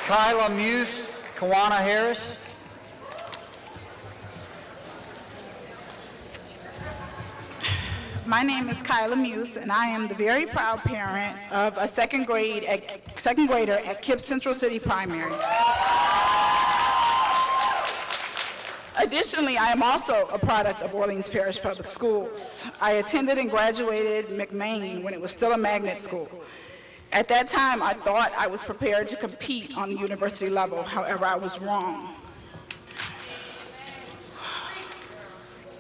Kyla Muse, Kawana Harris. My name is Kyla Muse, and I am the very proud parent of a second grader at KIPP Central City Primary. Additionally, I am also a product of Orleans Parish Public Schools. I attended and graduated McMain when it was still a magnet school. At that time, I thought I was prepared to compete on the university level. However, I was wrong.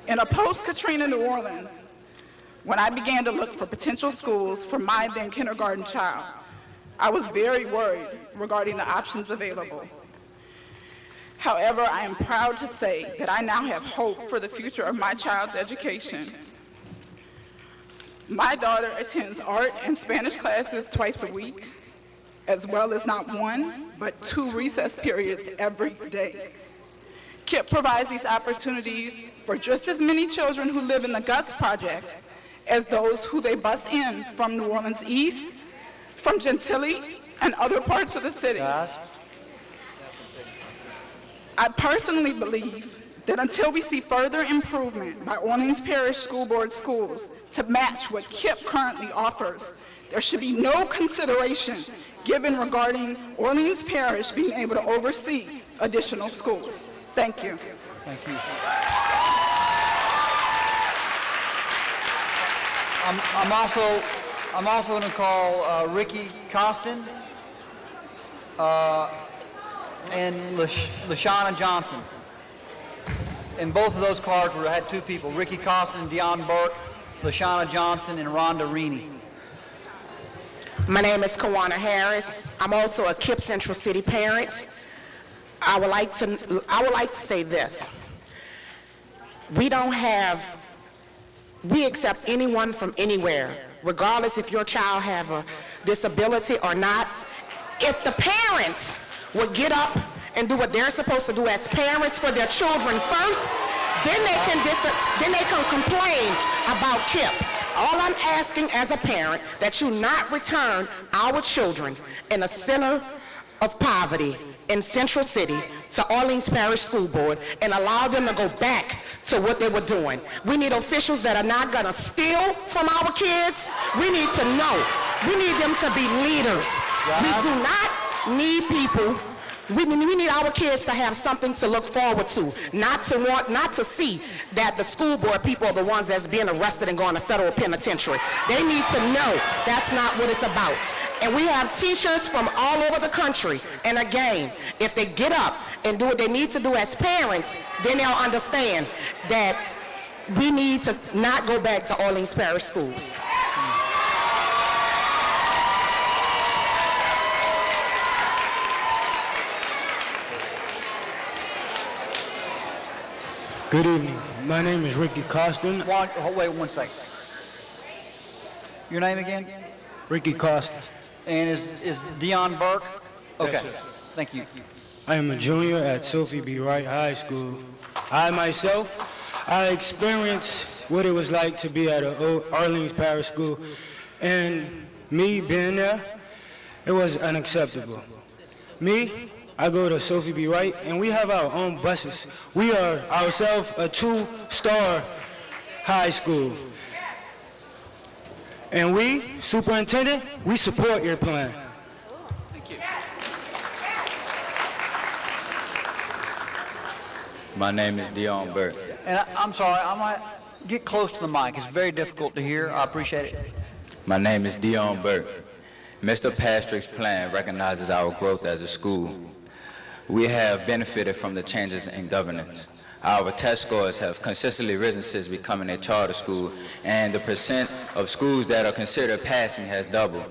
In a post-Katrina New Orleans, when I began to look for potential schools for my then kindergarten child, I was very worried regarding the options available. However, I am proud to say that I now have hope for the future of my child's education. My daughter attends art and Spanish classes twice a week, as well as not one, but 2 recess periods every day. KIPP provides these opportunities for just as many children who live in the Gus projects as those who they bus in from New Orleans East, from Gentilly, and other parts of the city. I personally believe that until we see further improvement by Orleans Parish School Board schools to match what KIPP currently offers, there should be no consideration given regarding Orleans Parish being able to oversee additional schools. Thank you. Thank you. I'm also going to call Ricky Costin and LaShawna Johnson. And both of those cards had 2 people, Ricky Costin and Dionne Burke, LaShawna Johnson and Rhonda Reaney. My name is Kawana Harris. I'm also a KIPP Central City parent. I would like to say this. We accept anyone from anywhere, regardless if your child have a disability or not. If the parents would get up and do what they're supposed to do as parents for their children first, then they can complain about KIPP. All I'm asking as a parent, that you not return our children in a center of poverty in Central City to Orleans Parish School Board and allow them to go back to what they were doing. We need officials that are not going to steal from our kids. We need to know. We need them to be leaders. We do not need people. We need our kids to have something to look forward to, not to see that the school board people are the ones that's being arrested and going to federal penitentiary. They need to know that's not what it's about. And we have teachers from all over the country. And again, if they get up and do what they need to do as parents, then they'll understand that we need to not go back to Orleans Parish schools. Good evening. My name is Ricky Costin. Wait 1 second. Your name again? Ricky Costin. And is Dionne Burke? Okay. Yes, sir. Thank you. I am a junior at Sophie B. Wright High School. I experienced what it was like to be at an Orleans Parish school, and me being there, it was unacceptable. I go to Sophie B. Wright, and we have our own buses. We are ourselves a 2-star high school. And we, superintendent, we support your plan. Thank you. My name is Dionne Burke. And I'm sorry, I might get close to the mic. It's very difficult to hear. I appreciate it. My name is Dionne Burke. Mr. Pastrick's plan recognizes our growth as a school. We have benefited from the changes in governance. Our test scores have consistently risen since becoming a charter school, and the percent of schools that are considered passing has doubled.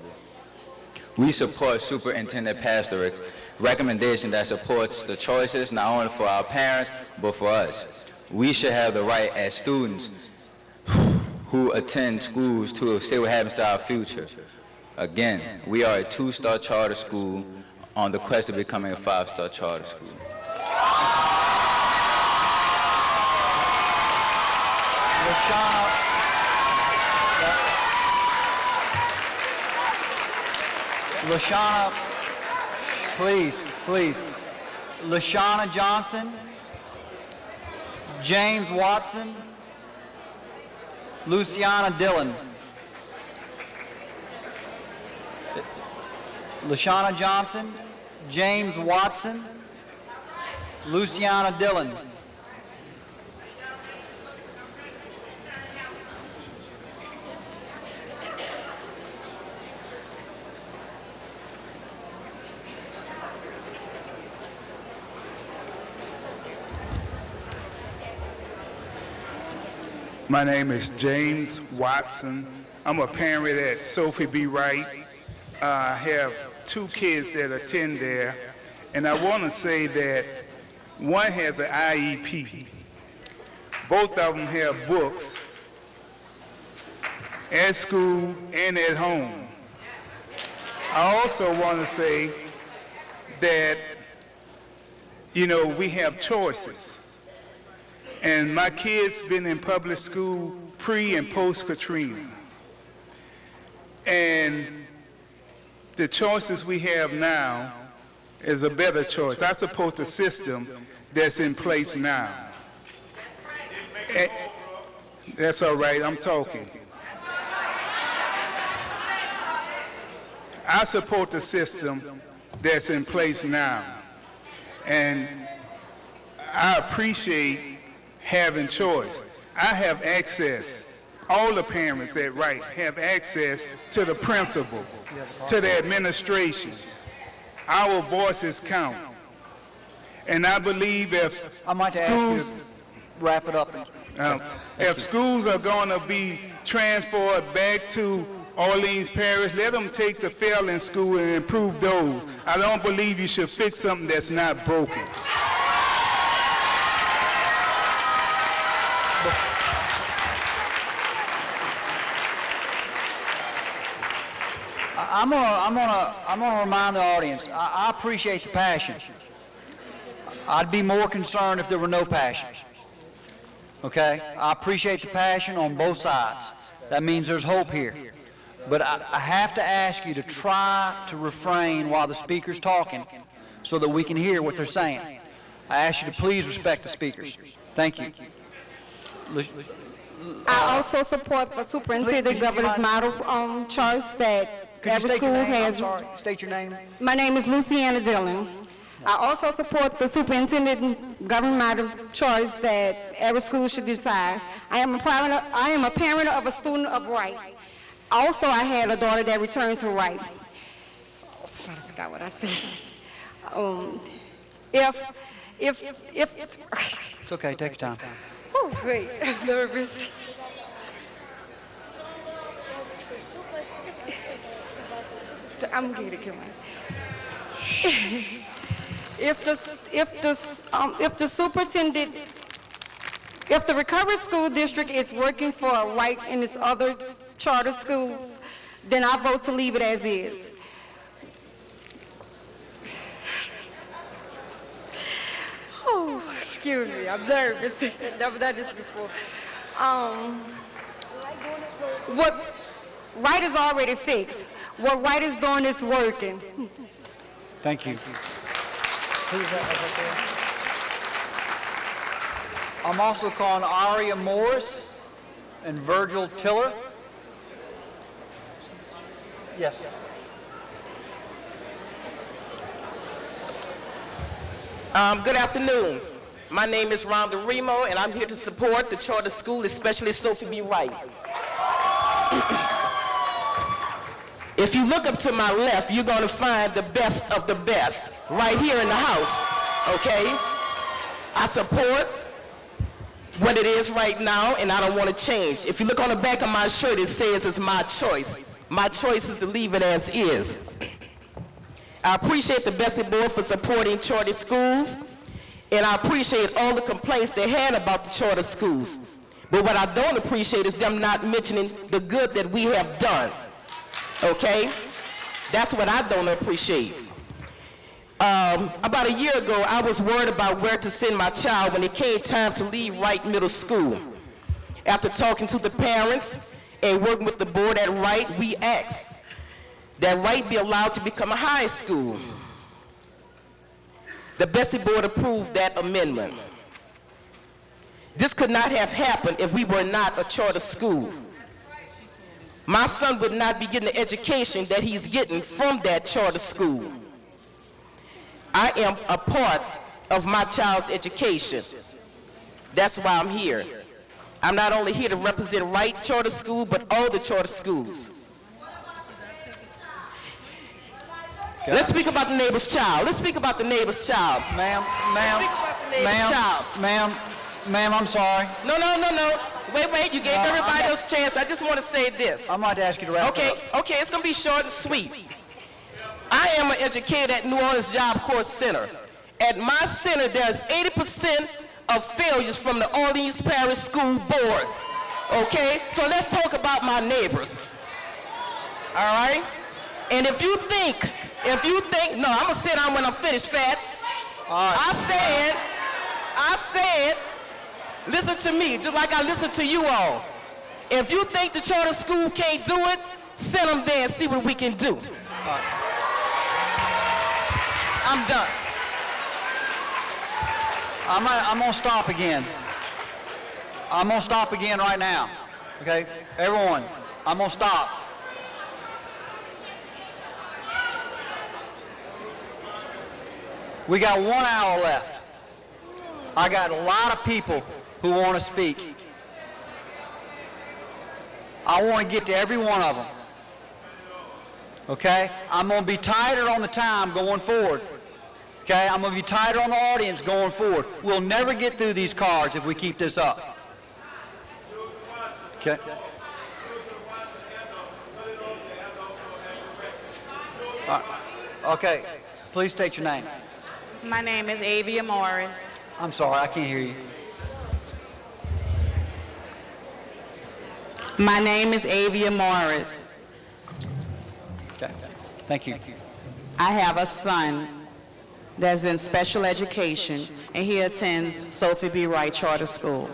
We support Superintendent Pastrick's recommendation that supports the choices not only for our parents, but for us. We should have the right as students who attend schools to say what happens to our future. Again, we are a 2-star charter school on the quest of becoming a 5-star charter school. LaShawna, please. Please. LaShawna Johnson, James Watson, Luciana Dillon. LaShawna Johnson, James Watson, Luciana Dillon. My name is James Watson. I'm a parent at Sophie B. Wright. I have 2 kids that attend there, and I want to say that one has an IEP. Both of them have books at school and at home. I also want to say that, we have choices. And my kids been in public school pre and post Katrina. And the choices we have now is a better choice. I support the system that's in place now. That's all right, I'm talking. I support the system that's in place now. And I appreciate having choice. I have access, all the parents at Wright have access to the principal, to the administration. Our voices count. And I believe if I might ask you to wrap it up. if schools are going to be transferred back to Orleans Parish, let them take the failing school and improve those. I don't believe you should fix something that's not broken. I'm gonna remind the audience. I appreciate the passion. I'd be more concerned if there were no passion. Okay? I appreciate the passion on both sides. That means there's hope here. But I have to ask you to try to refrain while the speaker's talking so that we can hear what they're saying. I ask you to please respect the speakers. Thank you. I also support the superintendent governor's model choice that Could you every state your school name? I'm has. sorry. State your name. My name is Luciana Dillon. I also support the superintendent governor's model choice that every school should decide. I am a parent of a student of Wright. Also, I had a daughter that returned to Wright. I forgot what I said. If It's okay. Take your time. oh, great, I was nervous. I'm going to kill myself. If the superintendent, if the recovery school district is working for Wright and its other charter schools, then I vote to leave it as is. Oh, excuse me, I'm nervous. I've never done this before. What Wright is already fixed. What Wright is doing is working. Thank you. I'm also calling Aria Morris and Virgil Tiller. Yes. Good afternoon. My name is Rhonda Remo, and I'm here to support the charter school, especially Sophie B. Wright. If you look up to my left, you're going to find the best of the best right here in the house, okay? I support what it is right now, and I don't want to change. If you look on the back of my shirt, it says it's my choice. My choice is to leave it as is. I appreciate the Bessie Board for supporting charter schools, and I appreciate all the complaints they had about the charter schools. But what I don't appreciate is them not mentioning the good that we have done. Okay? That's what I don't appreciate. About a year ago, I was worried about where to send my child when it came time to leave Wright Middle School. After talking to the parents and working with the board at Wright, we asked that Wright be allowed to become a high school. the Bessie Board approved that amendment. This could not have happened if we were not a charter school. My son would not be getting the education that he's getting from that charter school. I am a part of my child's education. That's why I'm here. I'm not only here to represent Wright Charter School, but all the charter schools. Let's speak about the neighbor's child. Let's speak about the neighbor's child. Ma'am, I'm sorry. No. Wait, you gave everybody else a chance. I just want to say this. I'm about to ask you to wrap Okay, up. okay, it's going to be short and sweet. I am an educator at New Orleans Job Corps Center. At my center, there's 80% of failures from the Orleans Parish School Board. Okay, so let's talk about my neighbors. All right? And if you think, no, I'm gonna sit down when I'm finished, Fat. All right. I said, listen to me, just like I listen to you all. If you think the charter school can't do it, send them there and see what we can do. I'm done. I'm gonna stop again. I'm gonna stop again right now. Okay, everyone, I'm gonna stop. We got 1 hour left. I got a lot of people who want to speak. I want to get to every one of them. Okay? I'm going to be tighter on the time going forward. Okay? I'm going to be tighter on the audience going forward. We'll never get through these cards if we keep this up. Okay? Okay. Please state your name. My name is Avia Morris. I'm sorry, I can't hear you. My name is Avia Morris. Okay. Thank you. I have a son that's in special education, and he attends Sophie B. Wright Charter School.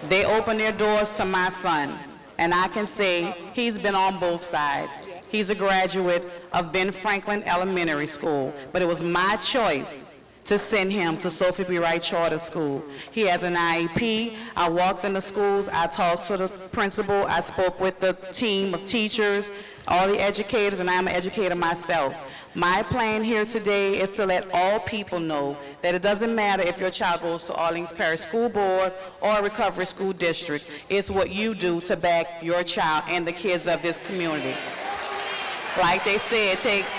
They open their doors to my son, and I can say he's been on both sides. He's a graduate of Ben Franklin Elementary School, but it was my choice to send him to Sophie B. Wright Charter School. He has an IEP. I walked in the schools. I talked to the principal. I spoke with the team of teachers, all the educators, and I'm an educator myself. My plan here today is to let all people know that it doesn't matter if your child goes to Orleans Parish School Board or a recovery school district. It's what you do to back your child and the kids of this community. Like they say, it takes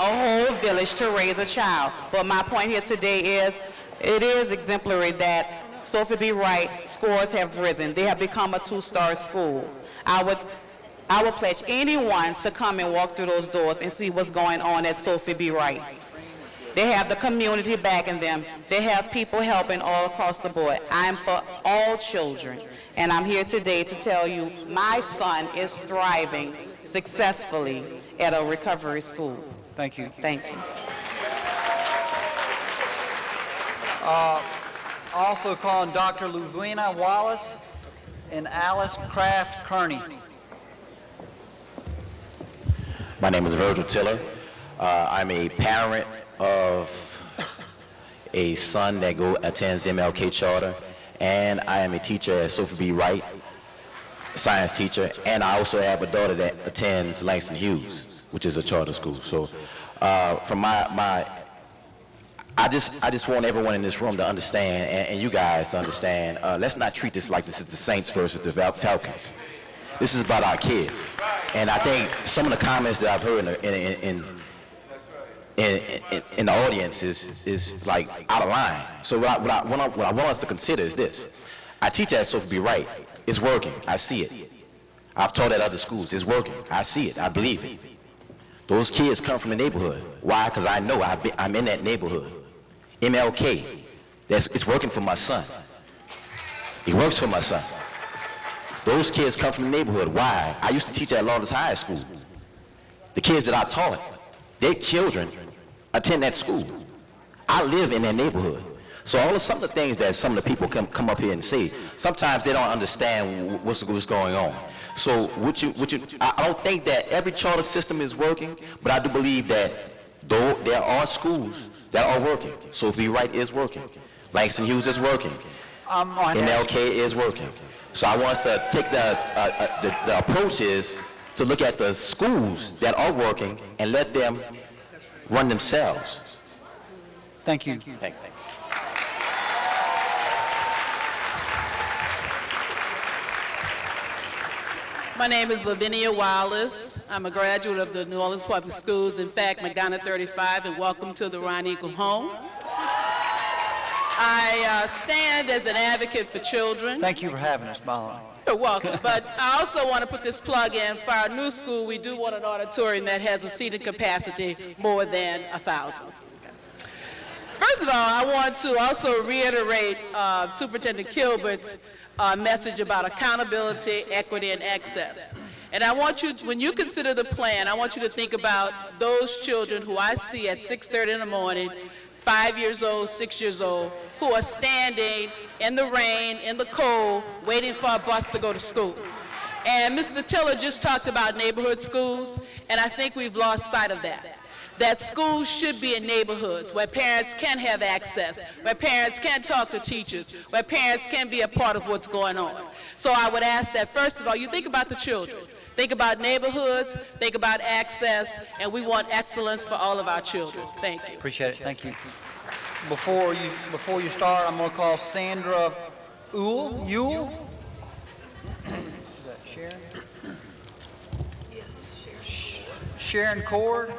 a whole village to raise a child. But my point here today is, it is exemplary that Sophie B. Wright scores have risen. They have become a 2-star school. I would pledge anyone to come and walk through those doors and see what's going on at Sophie B. Wright. They have the community backing them. They have people helping all across the board. I'm for all children, and I'm here today to tell you my son is thriving successfully at a recovery school. Thank you. Thank you. Also calling Dr. Ludwina Wallace and Alice Kraft Kearney. My name is Virgil Tiller. I'm a parent of a son that attends MLK Charter, and I am a teacher at Sophie B. Wright, science teacher, and I also have a daughter that attends Langston Hughes, which is a charter school. So from I just want everyone in this room to understand, and you guys to understand, let's not treat this like this is the Saints versus the Falcons. This is about our kids. And I think some of the comments that I've heard in the audience is like out of line. So what I want us to consider is this. I teach at Sophie B. Wright. It's working. I see it. I've taught at other schools. It's working. I see it. I believe it. Those kids come from the neighborhood. Why? Because I know I'm in that neighborhood. MLK. It's working for my son. It works for my son. Those kids come from the neighborhood. Why? I used to teach at Lawrence High School. The kids that I taught, their children attend that school. I live in that neighborhood. So some of the things that some of the people come up here and say, sometimes they don't understand what's going on. So I don't think that every charter system is working, but I do believe that Though there are schools that are working. Sophie Wright is working. Langston Hughes is working. MLK is working. So I want us to take the approach is to look at the schools that are working and let them run themselves. Thank you. Thank you. My name is Lavinia Wallace. I'm a graduate of the New Orleans Public Schools, in fact, Magana 35, and welcome to the Ron Eagle home. I stand as an advocate for children. Thank you for having us, by the way. You're welcome. But I also want to put this plug in. For our new school, we do want an auditorium that has a seating capacity more than 1,000. First of all, I want to also reiterate Superintendent Kilbert's message about accountability, equity, and access. And I want you, when you consider the plan, I want you to think about those children who I see at 6:30 in the morning, 5 years old, 6 years old, who are standing in the rain, in the cold, waiting for a bus to go to school. And Mr. Tiller just talked about neighborhood schools, and I think we've lost sight of that. That schools should be in neighborhoods where parents can have access, where parents can talk to teachers, where parents can be a part of what's going on. So I would ask that, first of all, you think about the children. Think about neighborhoods, think about access, and we want excellence for all of our children. Thank you. Appreciate it. Thank you. Before you start, I'm going to call Sandra Ewell. Is that Sharon? Sharon Cord,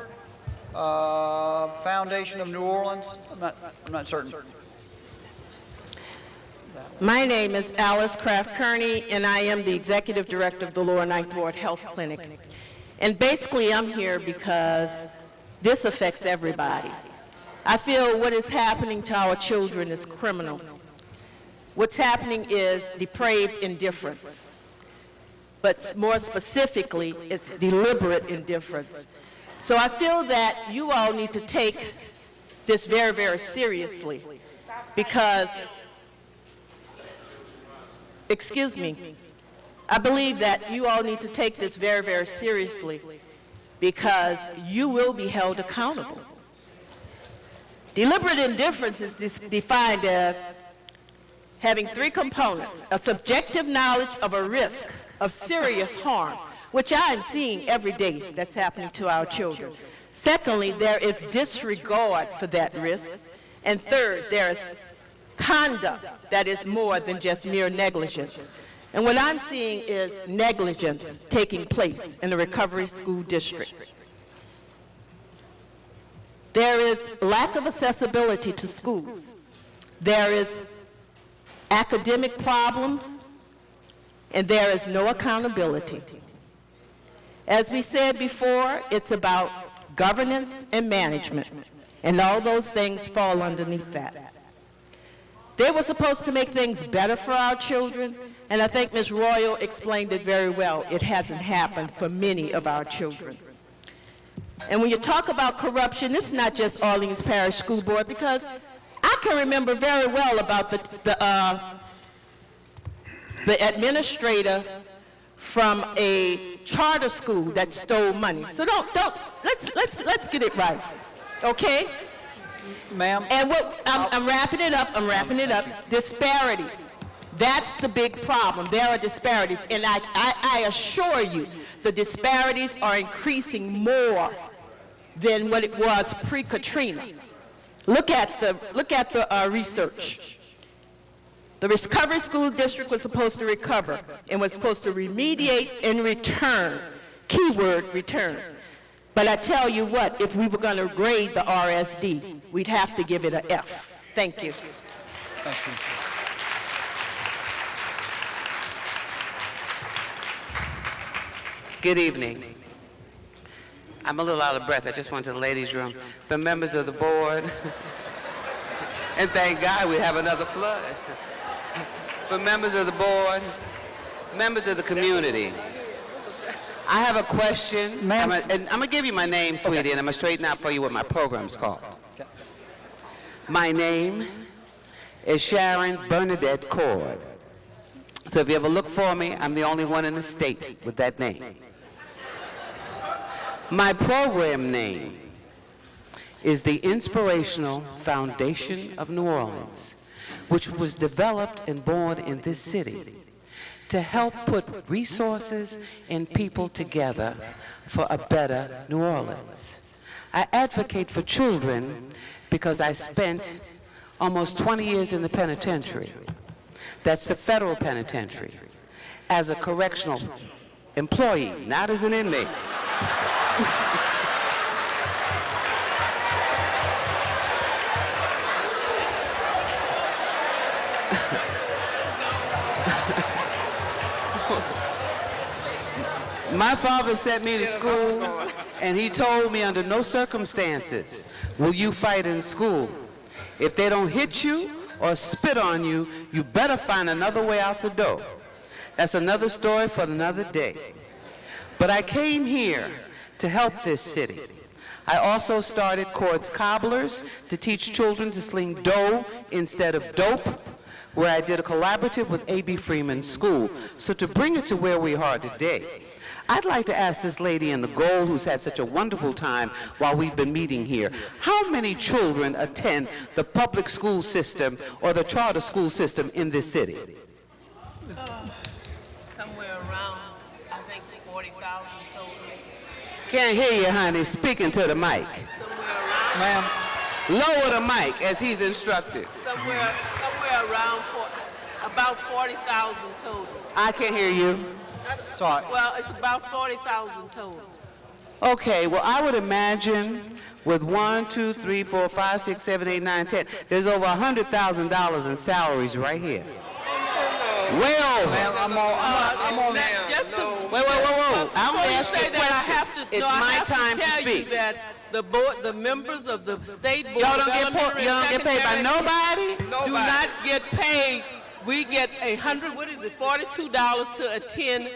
Foundation of New Orleans. I'm not certain. My name is Alice Kraft Kearney, and I am the Executive Director of the Lower Ninth Ward Health Clinic. And basically, I'm here because this affects everybody. I feel what is happening to our children is criminal. What's happening is depraved indifference. But more specifically, it's deliberate indifference. So I feel that you all need to take this very, very seriously because I believe that you all need to take this very, very seriously because you will be held accountable. Deliberate indifference is defined as having three components: a subjective knowledge of a risk of serious harm, which I am seeing every day that's happening to our children. Secondly, there is disregard for that risk. And third, there is conduct that is more than just mere negligence. And what I'm seeing is negligence taking place in the Recovery School District. There is lack of accessibility to schools. There is academic problems, and there is no accountability. As we said before, it's about governance and management, and all those things fall underneath that. They were supposed to make things better for our children, and I think Ms. Royal explained it very well. It hasn't happened for many of our children. And when you talk about corruption, it's not just Orleans Parish School Board, because I can remember very well about the administrator from a charter school that stole money. So let's get it right, okay? Ma'am. And I'm wrapping it up. Disparities. That's the big problem. There are disparities, and I assure you, the disparities are increasing more than what it was pre-Katrina. Look at the research. The Recovery School District was supposed to recover and was supposed to remediate and return. Keyword, return. But I tell you what, if we were going to grade the RSD, we'd have to give it an F. Thank you. Thank you. Good evening. I'm a little out of breath. I just went to the ladies' room. The members of the board, and thank God we have another flood. But members of the board, members of the community, I have a question. I'm going to give you my name, sweetie, and I'm going to straighten out for you what my program's called. Okay. My name is Sharon Bernadette Cord. So if you ever look for me, I'm the only one in the state with that name. My program name is the Inspirational Foundation of New Orleans, which was developed and born in this city to help put resources and people together for a better New Orleans. I advocate for children because I spent almost 20 years in the penitentiary. That's the federal penitentiary, as a correctional employee, not as an inmate. My father sent me to school, and he told me under no circumstances will you fight in school. If they don't hit you or spit on you, you better find another way out the door. That's another story for another day. But I came here to help this city. I also started Cord's Cobblers to teach children to sling dough instead of dope, where I did a collaborative with A.B. Freeman School. So to bring it to where we are today, I'd like to ask this lady in the gold who's had such a wonderful time while we've been meeting here, how many children attend the public school system or the charter school system in this city? Somewhere around, I think, 40,000 total. Can't hear you, honey. Speaking to the mic. Ma'am. Lower the mic as he's instructed. Somewhere around about 40,000 total. I can't hear you. Sorry. Well, it's about 40,000 total. Okay, well, I would imagine with 1, 2, 3, 4, 5, 6, 7, 8, 9, 10, there's over $100,000 in salaries right here. Well, whoa. I'm going to ask you a question. It's my time to speak. That the board, the members of the state board, y'all don't get paid by nobody? Do not get paid. We get $42 to attend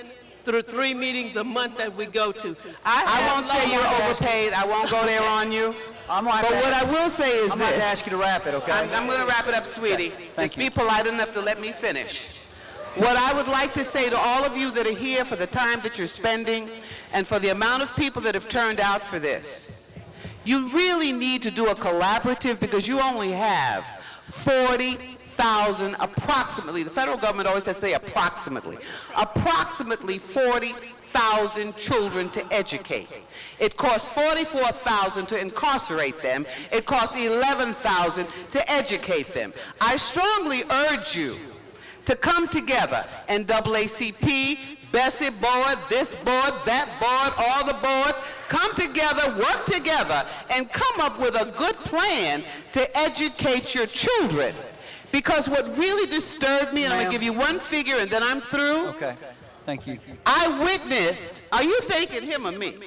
through 3 meetings a month that we go to. I won't say you're overpaid. I won't go there on you. But what I will say is this. I'm going to ask you to wrap it, okay? I'm going to wrap it up, sweetie. Just be polite enough to let me finish. What I would like to say to all of you that are here for the time that you're spending and for the amount of people that have turned out for this, you really need to do a collaborative because you only have 40,000 approximately. The federal government always has to say approximately 40,000 children to educate. It costs $44,000 to incarcerate them. It costs $11,000 to educate them. I strongly urge you to come together, NAACP, Bessie board, this board, that board, all the boards, come together, work together, and come up with a good plan to educate your children. Because what really disturbed me, and I'm going to give you one figure and then I'm through. Okay, thank you. I witnessed, are you thanking him or me?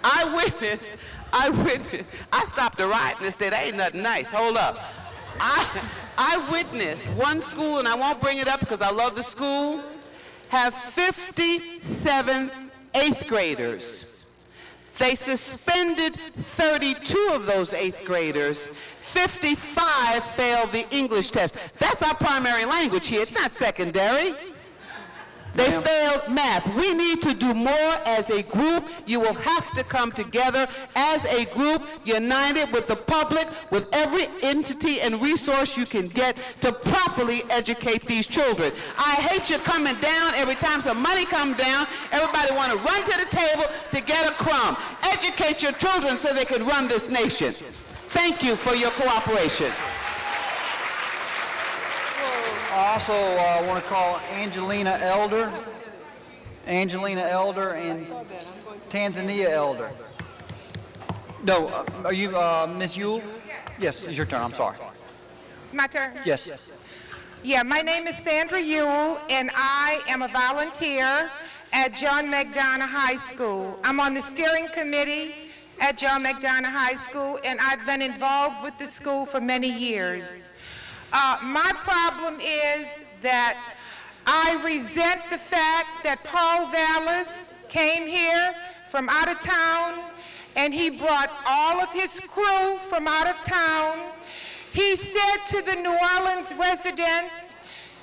I witnessed, I stopped the riot this day, that ain't nothing nice, hold up. I witnessed one school, and I won't bring it up because I love the school, have 57 8th graders. They suspended 32 of those 8th graders. 55 failed the English test. That's our primary language here. It's not secondary. They failed math. We need to do more as a group. You will have to come together as a group, united with the public, with every entity and resource you can get to properly educate these children. I hate you coming down every time some money comes down. Everybody want to run to the table to get a crumb. Educate your children so they can run this nation. Thank you for your cooperation. I also want to call Angelina Elder and Tanzania Elder. No, are you Ms. Yule? Yes, it's your turn. I'm sorry. It's my turn? Yes. Yeah, my name is Sandra Yule, and I am a volunteer at John McDonough High School. I'm on the steering committee at John McDonough High School, and I've been involved with the school for many years. My problem is that I resent the fact that Paul Vallis came here from out of town, and he brought all of his crew from out of town. He said to the New Orleans residents,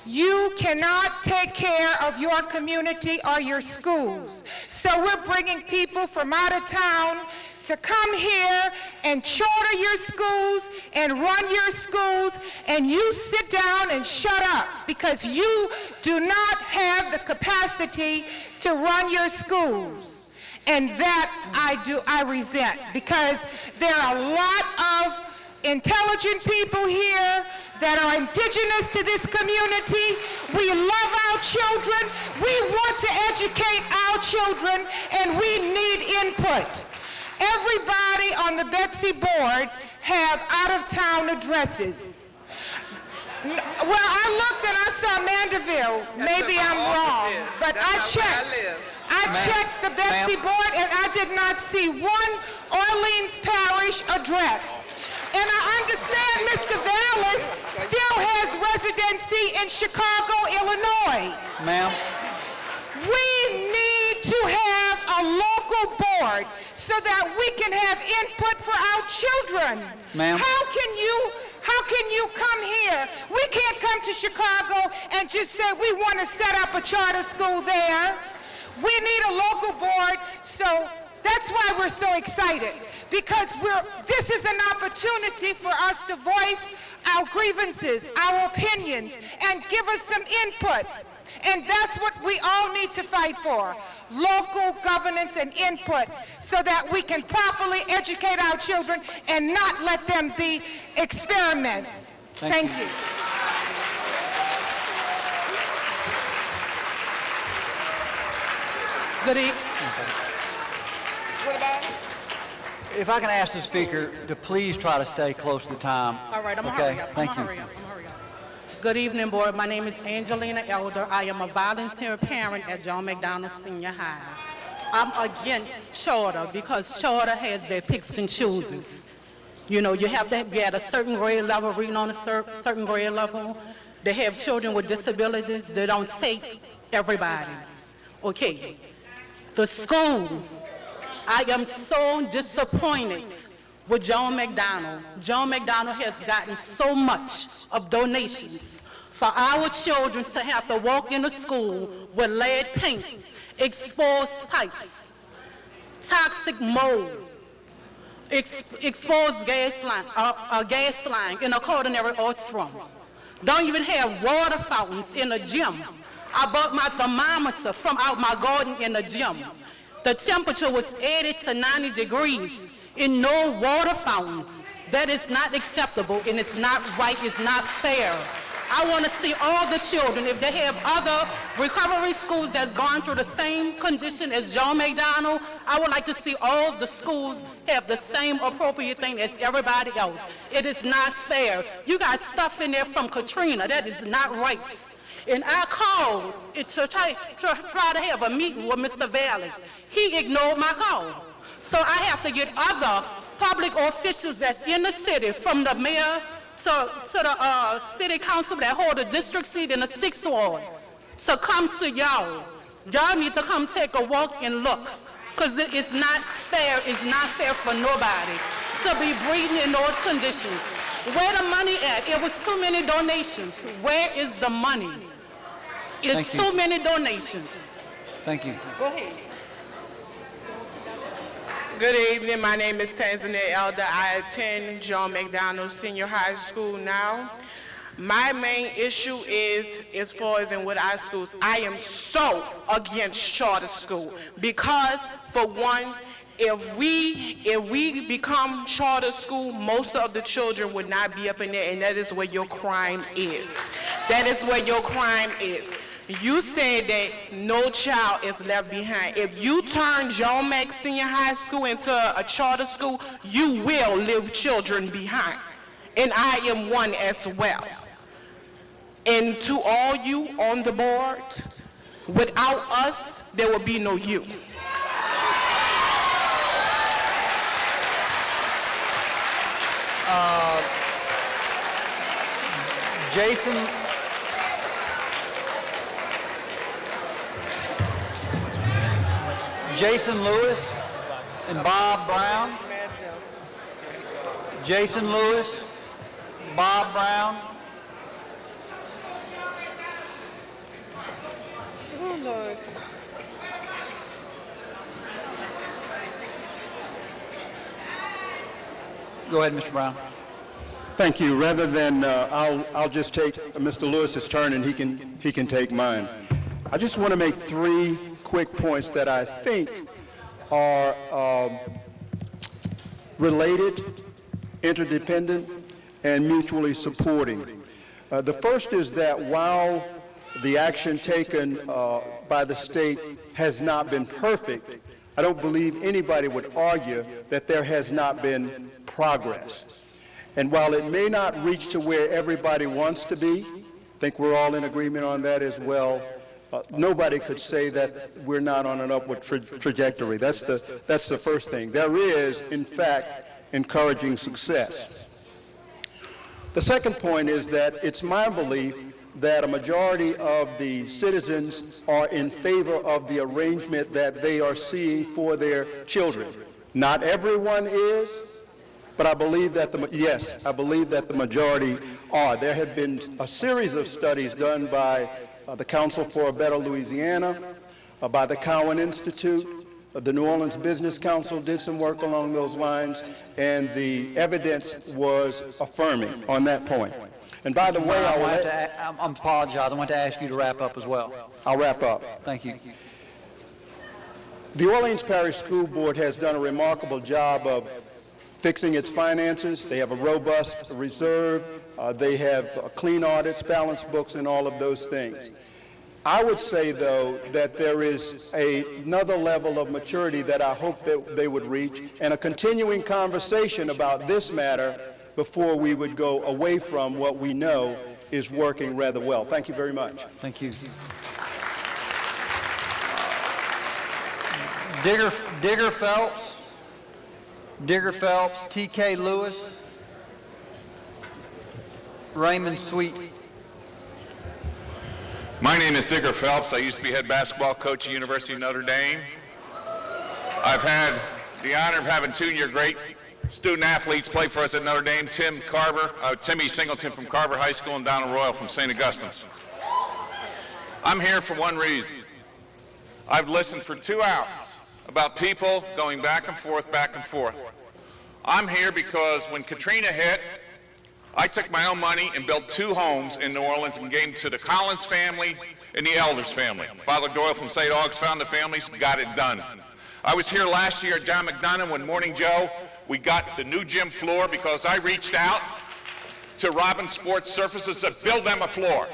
you cannot take care of your community or your schools. So we're bringing people from out of town to come here and charter your schools and run your schools, and you sit down and shut up because you do not have the capacity to run your schools. And that I resent, because there are a lot of intelligent people here that are indigenous to this community. We love our children. We want to educate our children, and we need input. Everybody on the Betsy board have out-of-town addresses. Well, I looked and I saw Mandeville. Maybe I'm wrong, but I checked the Betsy board, and I did not see one Orleans Parish address. And I understand Mr. Vallis still has residency in Chicago, Illinois. Ma'am? We need to have a local board so that we can have input for our children. Ma'am? How can you come here? We can't come to Chicago and just say we want to set up a charter school there. We need a local board, so that's why we're so excited, because this is an opportunity for us to voice our grievances, our opinions, and give us some input. And that's what we all need to fight for, local governance and input, so that we can properly educate our children and not let them be experiments. Thank you. Good evening. If I can ask the speaker to please try to stay close to the time. All right, I'm okay? gonna hurry up. Thank I'm you. gonna hurry up. Good evening, board. My name is Angelina Elder. I am a volunteer parent at John McDonald Senior High. I'm against charter because charter has their picks and chooses. You know, you have to be at a certain grade level, reading on a certain grade level. They have children with disabilities. They don't take everybody. Okay. The school, I am so disappointed with John McDonald. John McDonald has gotten so much of donations for our children to have to walk into school with lead paint, exposed pipes, toxic mold, exposed gas line in a culinary arts room. Don't even have water fountains in the gym. I bought my thermometer from out my garden in the gym. The temperature was 80 to 90 degrees in no water fountains. That is not acceptable, and it's not right, it's not fair. I want to see all the children, if they have other recovery schools that's gone through the same condition as John McDonald, I would like to see all the schools have the same appropriate thing as everybody else. It is not fair. You got stuff in there from Katrina. That is not right. And I called to try to have a meeting with Mr. Vallis. He ignored my call. So I have to get other public officials that's in the city, from the mayor to the city council that hold a district seat in the 6th ward, to come to y'all. Y'all need to come take a walk and look, because it's not fair. It's not fair for nobody to be breathing in those conditions. Where the money at? It was too many donations. Where is the money? It's too many donations. Thank you. Go ahead. Good evening. My name is Tanzania Elder. I attend John McDonald Senior High School now. My main issue is, as far as in with our schools, I am so against charter school because, for one, if we become charter school, most of the children would not be up in there, and that is where your crime is. That is where your crime is. You said that no child is left behind. If you turn John Mack Senior High School into a charter school, you will leave children behind. And I am one as well. And to all you on the board, without us, there will be no you. Jason Lewis and Bob Brown. Jason Lewis, Bob Brown. Oh, Lord. Go ahead, Mr. Brown. Thank you. Rather than, I'll just take Mr. Lewis's turn and he can take mine. I just want to make 3 quick points that I think are related, interdependent, and mutually supporting. The first is that while the action taken by the state has not been perfect, I don't believe anybody would argue that there has not been progress. And while it may not reach to where everybody wants to be, I think we're all in agreement on that as well, nobody could say that we're not on an upward trajectory. That's the first thing. There is, in fact, encouraging success. The second point is that it's my belief that a majority of the citizens are in favor of the arrangement that they are seeing for their children. Not everyone is, but I believe that I believe that the majority are. There have been a series of studies done by the Council for a Better Louisiana, by the Cowan Institute, the New Orleans Business Council did some work along those lines, and the evidence was affirming on that point. And by the way, I apologize. I want to ask you to wrap up as well. I'll wrap up. Thank you. The Orleans Parish School Board has done a remarkable job of fixing its finances. They have a robust reserve. They have clean audits, balanced books, and all of those things. I would say, though, that there is another level of maturity that I hope that they would reach, and a continuing conversation about this matter before we would go away from what we know is working rather well. Thank you very much. Thank you. Digger Phelps, T.K. Lewis, Raymond Sweet. My name is Digger Phelps. I used to be head basketball coach at University of Notre Dame. I've had the honor of having 2 of your great student athletes play for us at Notre Dame, Timmy Singleton from Carver High School and Donald Royal from St. Augustine's. I'm here for one reason. I've listened for 2 hours about people going back and forth, back and forth. I'm here because when Katrina hit, I took my own money and built 2 homes in New Orleans and gave them to the Collins family and the Elders family. Father Doyle from St. Aug's found the families, got it done. I was here last year at John McDonough when Morning Joe, we got the new gym floor because I reached out to Robin Sports Surfaces to build them a floor.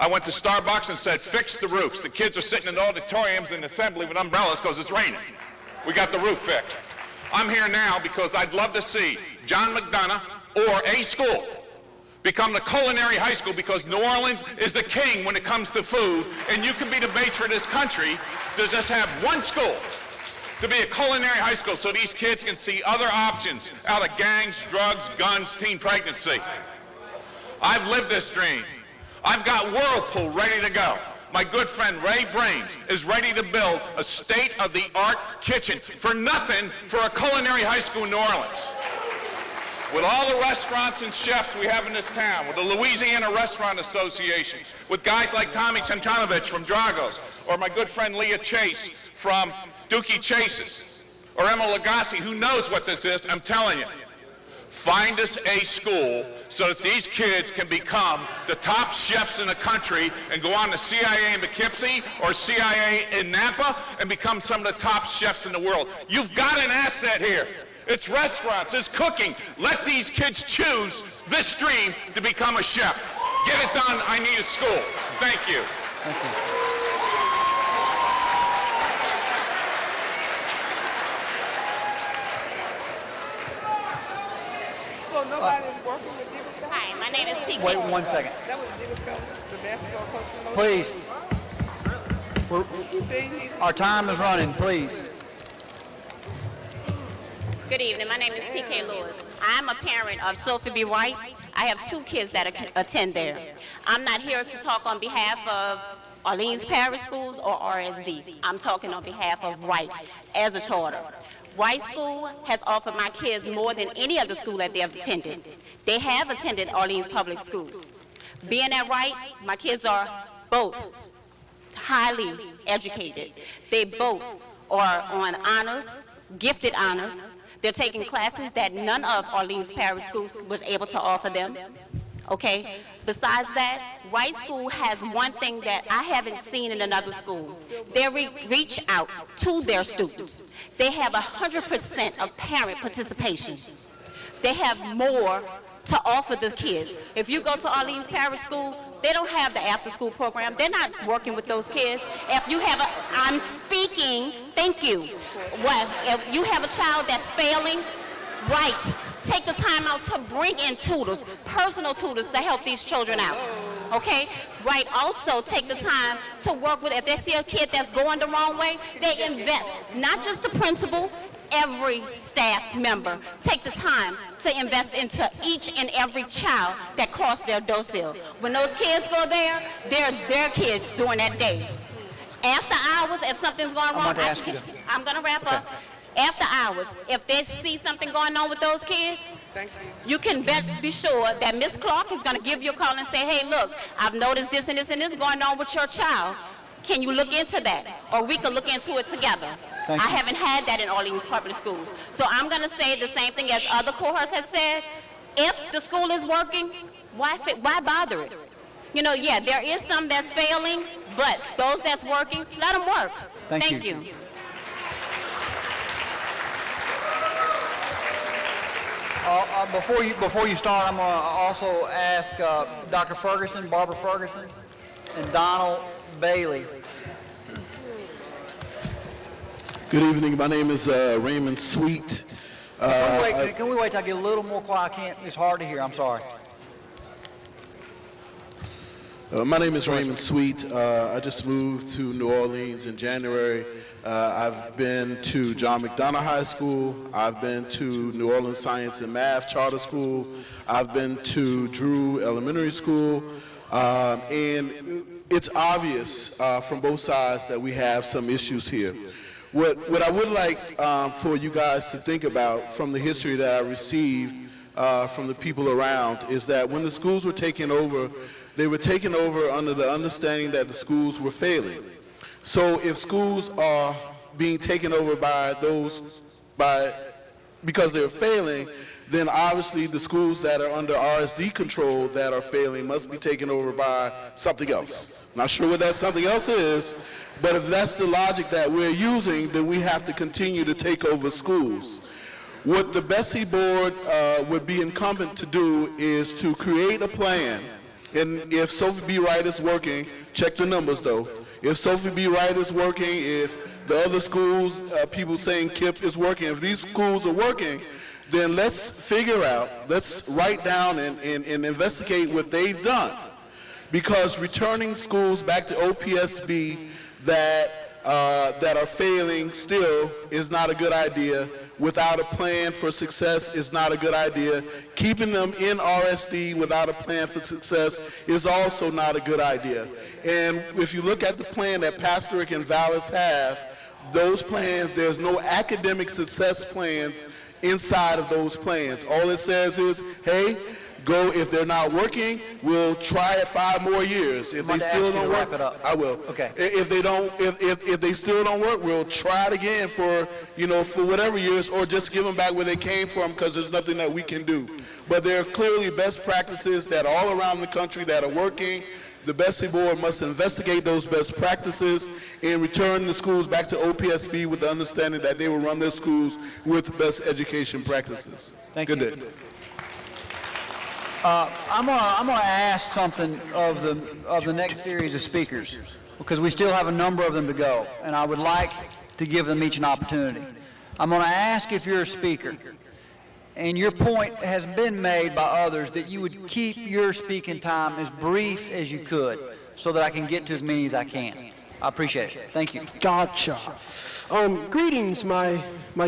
I went to Starbucks and said, fix the roofs. The kids are sitting in the auditoriums in assembly with umbrellas because it's raining. We got the roof fixed. I'm here now because I'd love to see John McDonough or a school become the culinary high school, because New Orleans is the king when it comes to food, and you can be the base for this country to just have one school to be a culinary high school so these kids can see other options out of gangs, drugs, guns, teen pregnancy. I've lived this dream. I've got Whirlpool ready to go. My good friend Ray Brames is ready to build a state-of-the-art kitchen for nothing for a culinary high school in New Orleans. With all the restaurants and chefs we have in this town, with the Louisiana Restaurant Association, with guys like Tommy Chantanovich from Dragos, or my good friend Leah Chase from Dookie Chases, or Emma Lagasse, who knows what this is, I'm telling you. Find us a school so that these kids can become the top chefs in the country and go on to CIA in Poughkeepsie or CIA in Napa and become some of the top chefs in the world. You've got an asset here. It's restaurants, it's cooking. Let these kids choose this dream to become a chef. Get it done. I need a school. Thank you. Thank you. So nobody's working with Digger Phelps? Hi, my name is T.K. Wait 1 second. That was Digger Phelps, the basketball coach from Notre Please. Dame. Our time is running, please. Good evening. My name is T.K. Lewis. I'm a parent of Sophie B. Wright. I have 2 kids that attend there. I'm not here to talk on behalf of Orleans Parish Schools or RSD. I'm talking on behalf of Wright as a charter. Wright School has offered my kids more than any other school that they have attended. They have attended Orleans Public Schools. Being at Wright, my kids are both highly educated. They both are on honors, gifted honors. They're taking classes that none of Orleans Parish schools was able to offer them. Okay? Besides that, Wright School has one thing that I haven't seen in another school. They reach out to their students. They have 100% of parent participation. They have more to offer the kids. If you go to Orleans Parish School, they don't have the after-school program. They're not working with those kids. If you have I'm speaking, thank you. Well, if you have a child that's failing, right, take the time out to bring in tutors, personal tutors to help these children out. Okay? Right, also take the time to work with, if they see a kid that's going the wrong way, they invest, not just the principal, every staff member. Take the time to invest into each and every child that crossed their docile. When those kids go there, they're their kids during that day. After hours, if something's going wrong, I'm going to wrap up. After hours, if they see something going on with those kids, you can be sure that Ms. Clark is going to give you a call and say, hey, look, I've noticed this and this and this going on with your child. Can you look into that? Or we can look into it together. I haven't had that in Orleans Public Schools. So I'm going to say the same thing as other cohorts have said. If the school is working, why bother it? You know, yeah, there is some that's failing, but those that's working, let them work. Thank you. Before you start, I'm going to also ask Dr. Ferguson, Barbara Ferguson, and Donald Bailey. Good evening. My name is Raymond Sweet. Can we wait till I get a little more quiet? It's hard to hear. I'm sorry. My name is Raymond Sweet. I just moved to New Orleans in January. I've been to John McDonough High School. I've been to New Orleans Science and Math Charter School. I've been to Drew Elementary School. And it's obvious from both sides that we have some issues here. What I would like for you guys to think about from the history that I received from the people around is that when the schools were taken over, they were taken over under the understanding that the schools were failing. So if schools are being taken over because they're failing, then obviously the schools that are under RSD control that are failing must be taken over by something else. Not sure what that something else is, but if that's the logic that we're using, then we have to continue to take over schools. What the Bessie Board would be incumbent to do is to create a plan, and if Sophie B. Wright is working, check the numbers though. If Sophie B. Wright is working, if the other schools, people saying KIPP is working, if these schools are working, then let's write down and investigate what they've done. Because returning schools back to OPSB that are failing still is not a good idea. Without a plan for success is not a good idea. Keeping them in RSD without a plan for success is also not a good idea. And if you look at the plan that Pastorick and Vallis have, those plans, there's no academic success plans inside of those plans. All it says is, hey, go, if they're not working, we'll try it 5 more years. If they still don't work, I will. Okay. If they still don't work, we'll try it again for whatever years, or just give them back where they came from, because there's nothing that we can do. But there are clearly best practices that are all around the country that are working. The Bessie Board must investigate those best practices and return the schools back to OPSB with the understanding that they will run their schools with best education practices. Thank you. Good day. I'm gonna ask something of the next series of speakers, because we still have a number of them to go, and I would like to give them each an opportunity. I'm gonna ask, if you're a speaker, and your point has been made by others, that you would keep your speaking time as brief as you could, so that I can get to as many as I can. I appreciate it. Thank you. Gotcha. Greetings, my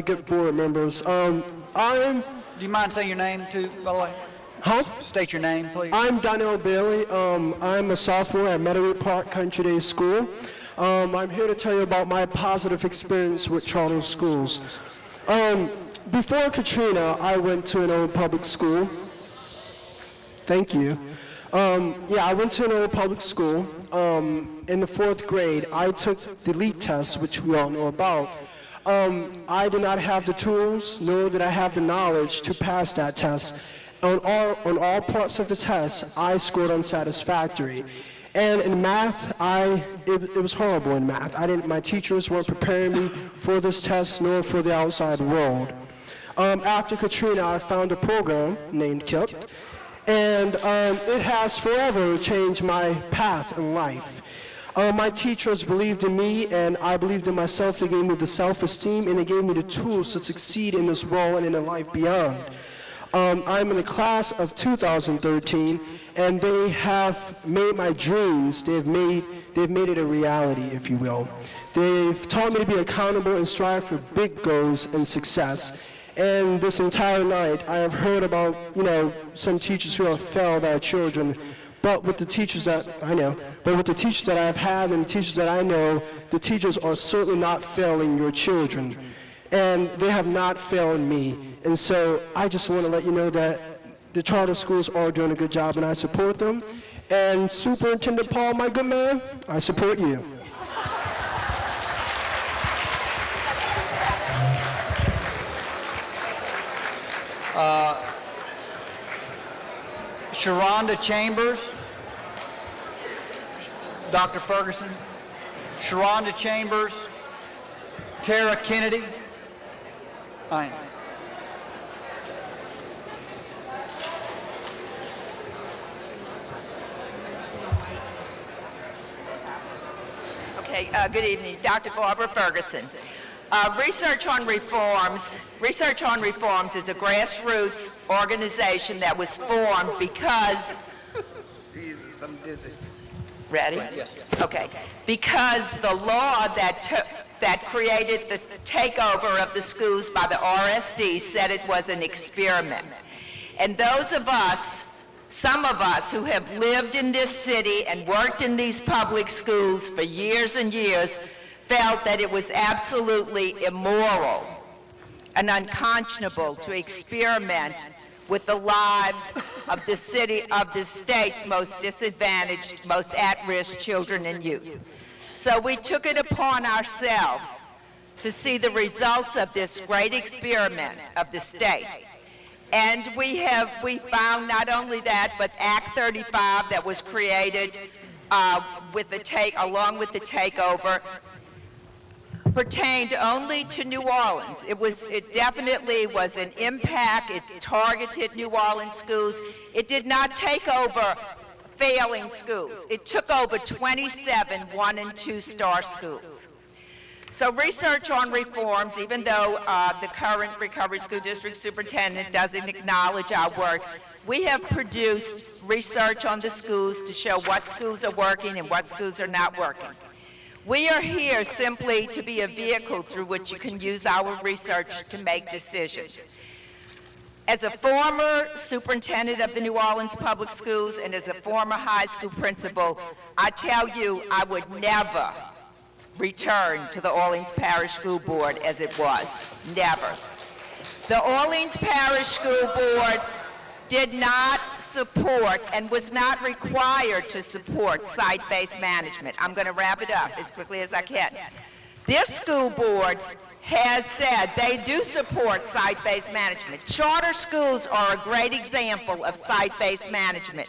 good board members. Do you mind saying your name too, by the way? Huh? State your name, please. I'm Donnell Bailey. I'm a sophomore at Meadowood Park Country Day School. I'm here to tell you about my positive experience with charter schools. Before Katrina, I went to an old public school. Thank you. I went to an old public school. In the 4th grade, I took the LEAP test, which we all know about. I did not have the tools, nor did I have the knowledge to pass that test. On all parts of the test, I scored unsatisfactory. And in math, it was horrible in math. My teachers weren't preparing me for this test, nor for the outside world. After Katrina, I found a program named KIP, and it has forever changed my path in life. My teachers believed in me, and I believed in myself. They gave me the self-esteem, and they gave me the tools to succeed in this world and in the life beyond. I'm in the class of 2013, and they have made my dreams, they've made it a reality, if you will. They've taught me to be accountable and strive for big goals and success. And this entire night, I have heard about, some teachers who have failed our children. But with the teachers that I know, I've had and the teachers that I know, the teachers are certainly not failing your children. And they have not failed me. And so I just want to let you know that the charter schools are doing a good job, and I support them. And Superintendent Paul, my good man, I support you. Sharonda Chambers, Dr. Ferguson, Sharonda Chambers, Tara Kennedy. Fine. Okay, good evening. Dr. Barbara Ferguson. Research on Reforms is a grassroots organization that was formed because... Jesus, I'm dizzy. Ready? Yes. Okay. Because the law that created the takeover of the schools by the RSD said it was an experiment. And those of us, some of us who have lived in this city and worked in these public schools for years and years, felt that it was absolutely immoral and unconscionable to experiment with the lives of the state's most disadvantaged, most at-risk children and youth. So we took it upon ourselves to see the results of this great experiment of the state. And we found not only that, but Act 35 that was created along with the takeover pertained only to New Orleans. It definitely was an impact. It targeted New Orleans schools. It did not take over failing schools. It took over 27 1- and 2-star schools. So research on reforms, even though the current Recovery School District Superintendent doesn't acknowledge our work, we have produced research on the schools to show what schools are working and what schools are not working. We are here simply to be a vehicle through which you can use our research to make decisions. As a former superintendent of the New Orleans Public Schools and as a former high school principal, I tell you I would never return to the Orleans Parish School Board as it was. Never. The Orleans Parish School Board did not support and was not required to support site-based management. I'm going to wrap it up as quickly as I can. This school board has said they do support site-based management. Charter schools are a great example of site-based management.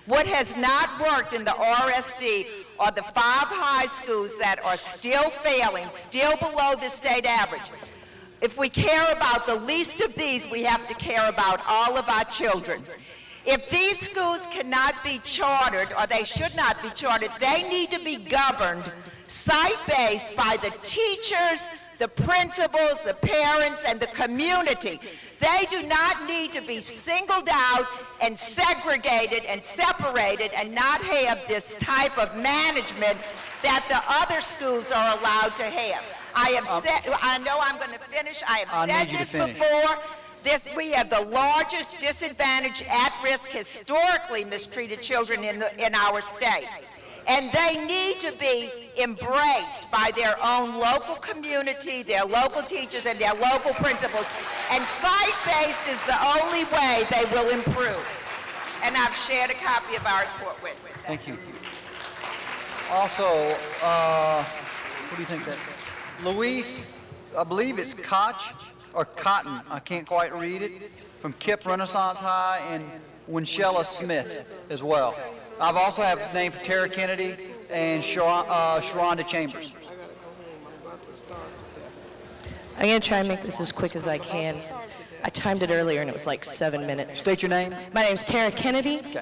What has not worked in the RSD are the 5 high schools that are still failing, still below the state average. If we care about the least of these, we have to care about all of our children. If these schools cannot be chartered, or they should not be chartered, they need to be governed site-based by the teachers, the principals, the parents, and the community. They do not need to be singled out and segregated and separated and not have this type of management that the other schools are allowed to have. I know I'm going to finish. I have said this before. We have the largest disadvantaged, at-risk, historically mistreated children in our state. And they need to be embraced by their own local community, their local teachers, and their local principals. And site-based is the only way they will improve. And I've shared a copy of our report with you. Thank you. Also, what do you think that? Luis I believe it's Koch or Cotton, I can't quite read it, from Kip Renaissance High, and Winchella Smith as well. I've also have a name for Tara Kennedy and Sharonda Chambers. I'm going to try and make this as quick as I can. I timed it earlier and it was like 7 minutes. State your name. My name's Tara Kennedy. Okay.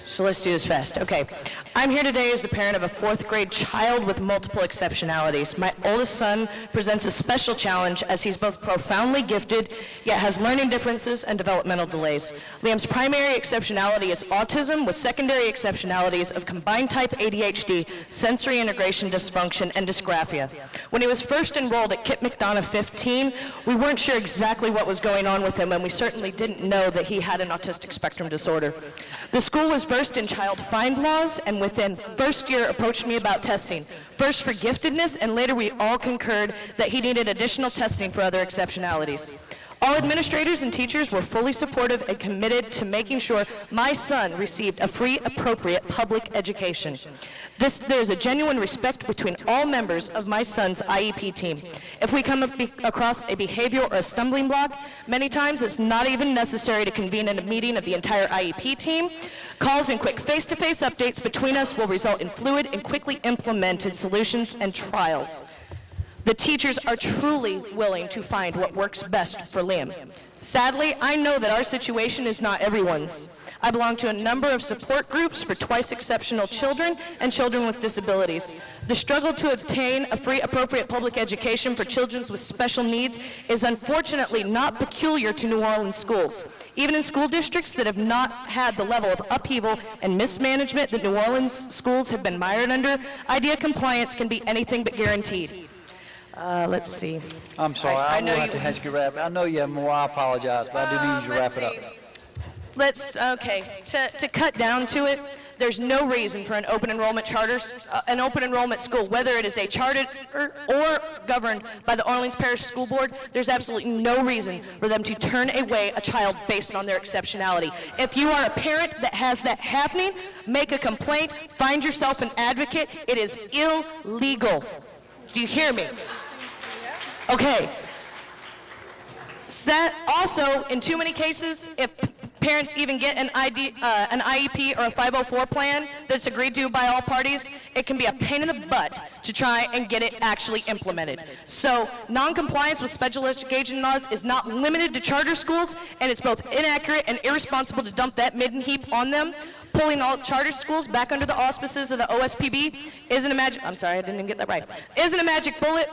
So let's do this fast. Okay. I'm here today as the parent of a 4th grade child with multiple exceptionalities. My oldest son presents a special challenge as he's both profoundly gifted, yet has learning differences and developmental delays. Liam's primary exceptionality is autism with secondary exceptionalities of combined type ADHD, sensory integration dysfunction, and dysgraphia. When he was first enrolled at Kip McDonough 15, we weren't sure exactly what was going on with him, and we certainly didn't know that he had an autistic spectrum disorder. The school was versed in child find laws, and within first year approached me about testing. First for giftedness, and later we all concurred that he needed additional testing for other exceptionalities. All administrators and teachers were fully supportive and committed to making sure my son received a free, appropriate public education. There is a genuine respect between all members of my son's IEP team. If we come across a behavior or a stumbling block, many times it's not even necessary to convene a meeting of the entire IEP team. Calls and quick face-to-face updates between us will result in fluid and quickly implemented solutions and trials. The teachers are truly willing to find what works best for Liam. Sadly, I know that our situation is not everyone's. I belong to a number of support groups for twice exceptional children and children with disabilities. The struggle to obtain a free, appropriate public education for children with special needs is unfortunately not peculiar to New Orleans schools. Even in school districts that have not had the level of upheaval and mismanagement that New Orleans schools have been mired under, IDEA compliance can be anything but guaranteed. Let's see. I'm sorry, I will have to ask you to wrap. I know you have more, I apologize, but I do need you to wrap it up. To cut down to it, there's no reason for an open enrollment an open enrollment school, whether it is a chartered or governed by the Orleans Parish School Board, there's absolutely no reason for them to turn away a child based on their exceptionality. If you are a parent that has that happening, make a complaint, find yourself an advocate. It is illegal. Do you hear me? Okay. Also, in too many cases, if parents even get an IEP or a 504 plan that's agreed to by all parties, it can be a pain in the butt to try and get it actually implemented. So non-compliance with special education laws is not limited to charter schools, and it's both inaccurate and irresponsible to dump that midden heap on them. Pulling all charter schools back under the auspices of the OSPB isn't a magic, I'm sorry, I didn't even get that right, isn't a magic bullet.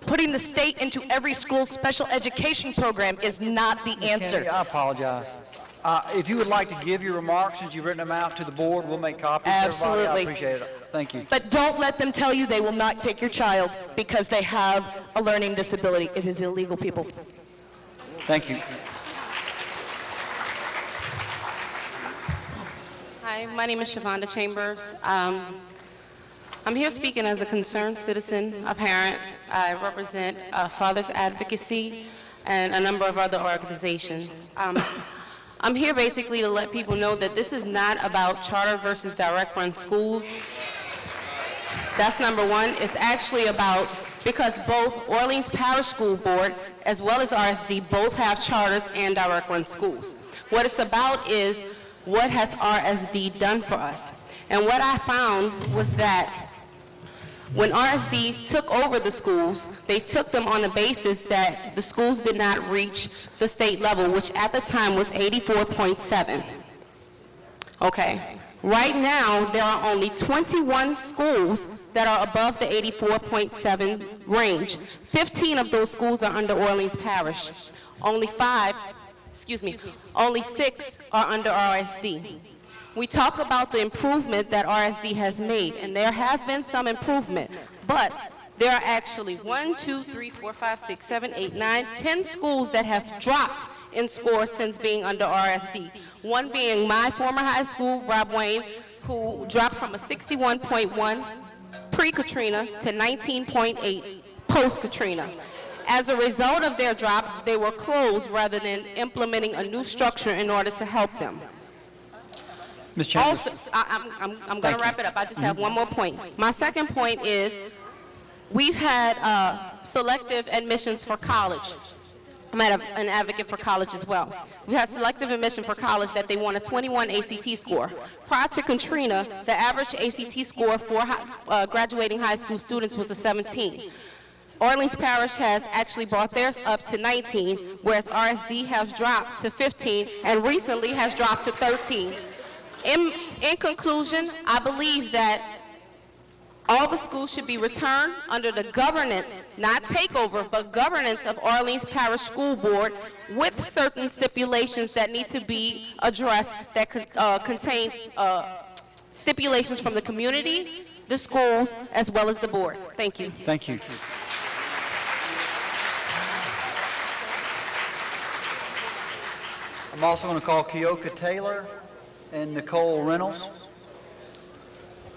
Putting the state into every school's special education program is not the answer. Kennedy, I apologize. If you would like to give your remarks, since you've written them out to the board, we'll make copies. Absolutely. I appreciate it. Thank you. But don't let them tell you they will not take your child because they have a learning disability. It is illegal, people. Thank you. Hi, my name is Shavonda Chambers. I'm here speaking as a concerned citizen, a parent. I represent Fathers Advocacy and a number of other organizations. I'm here basically to let people know that this is not about charter versus direct run schools. That's number one. It's actually about, because both Orleans Parish School Board as well as RSD both have charters and direct run schools. What it's about is, what has RSD done for us? And what I found was that when RSD took over the schools, they took them on the basis that the schools did not reach the state level, which at the time was 84.7. Okay. Right now, there are only 21 schools that are above the 84.7 range. 15 of those schools are under Orleans Parish. Only 6 are under RSD. We talk about the improvement that RSD has made, and there have been some improvement, but there are actually 10 schools that have dropped in scores since being under RSD. One being my former high school, Rob Wayne, who dropped from a 61.1 pre-Katrina to 19.8 post-Katrina. As a result of their drop, they were closed rather than implementing a new structure in order to help them. Ms. Chambers. Also, I'm going to wrap it up. I just have one more point. My second point is, we've had selective admissions for college. I'm an advocate for college as well. We had selective admission for college that they want a 21 ACT score. Prior to Katrina, the average ACT score for graduating high school students was a 17. Orleans Parish has actually brought theirs up to 19, whereas RSD has dropped to 15 and recently has dropped to 13. In conclusion, I believe that all the schools should be returned under the governance, not takeover, but governance of Orleans Parish School Board with certain stipulations that need to be addressed that contain stipulations from the community, the schools, as well as the board. Thank you. Thank you. I'm also going to call Keoka Taylor and Nicole Reynolds.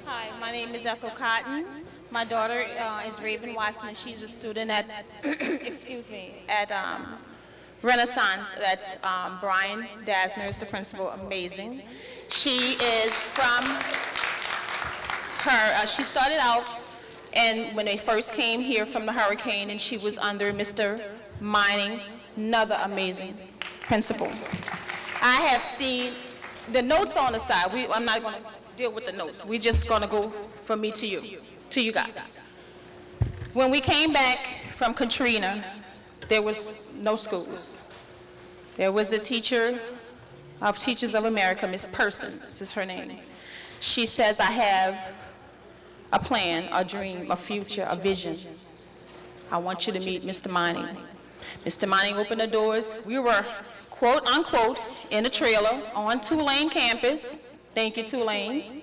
Hi, my name is Ethel Cotton. My daughter is Raven Watson, and she's a student at, excuse me, at Renaissance. That's Brian Dasner is the principal. Amazing. She is from her. She started out, and when they first came here from the hurricane, and she was under Mr. Mining, another amazing principal. I have seen the notes on the side. I'm not going to deal with the notes. We're just going to go from me to you guys. When we came back from Katrina, there was no schools. There was a teacher of Teachers of America, Miss Persons is her name. She says, I have a plan, a dream, a future, a vision. I want you to meet Mr. Mining. Mr. Mining opened the doors. We were, quote unquote, in a trailer on Tulane campus. Thank you, Tulane.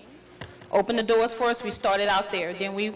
Opened the doors for us. We started out there. Then we